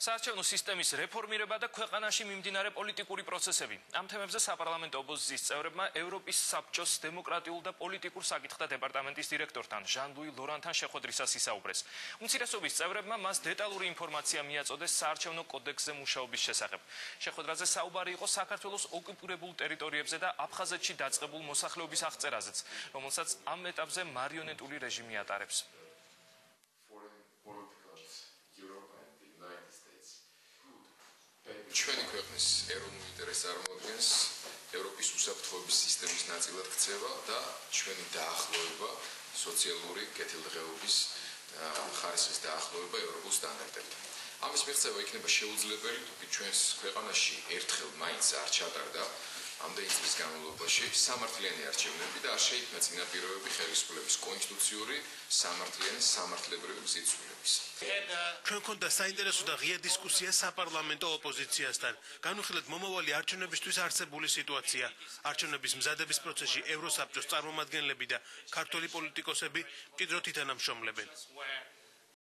საარჩევნო სისტემის რეფორმირება და ქვეყანაში მიმდინარე პოლიტიკური პროცესები. ამ თემებზე საპარლამენტო ოპოზიციის წევრებმა ევროპის საბჭოს დემოკრატიულ და პოლიტიკურ საკითხთა დეპარტამენტის დირექტორთან ჟან-ლუი ლორანთან შეხვედრისას ისაუბრეს. უმცირესობის წევრებმა მას დეტალური ინფორმაცია მიაწოდეს საარჩევნო კოდექსზე მუშაობის შესახებ. შეხვედრაზე საუბარი იყო საქართველოს ოკუპირებულ ტერიტორიებზე და აფხაზეთში დაწყებულ მოსახლეობის აღწერაზეც, რომელსაც ამ ეტაპზე მარიონეტული რეჟიმი ატარებს. ჩვენი ქვეყნის ეროვნულ ინტერესს წარმოადგენს ევროპის უსაფრთხოების სისტემის ნაწილად ქცევა და ჩვენი დაახლოება სოციალური კეთილდღეობის ხარისხის დაახლოება ევროპულ სტანდარტებთან. ამის მიღწევა იქნება შეუძლებელი, თუკი ჩვენს ქვეყანაში ერთხელ მაინც არ ჩატარდა ამდენი წლის განმავლობაში სამართლიანი არჩევნები და არ შეიქმნა წინაპირობები ხელისუფლების კონსტიტუციური სამართლიანი სამართლებრივი გზით. ჩვენ გქონდა საინტერესო და ღია დისკუსია საპარლამენტო ოპოზიციასთან. განვიხილეთ მომავალი არჩევნებისთვის არსებული სიტუაცია. არჩევნების მზადების პროცესში ევროსაბჭოს წარმომადგენლები და ქართველი პოლიტიკოსები მჭიდროდ ითანამშრომლებენ.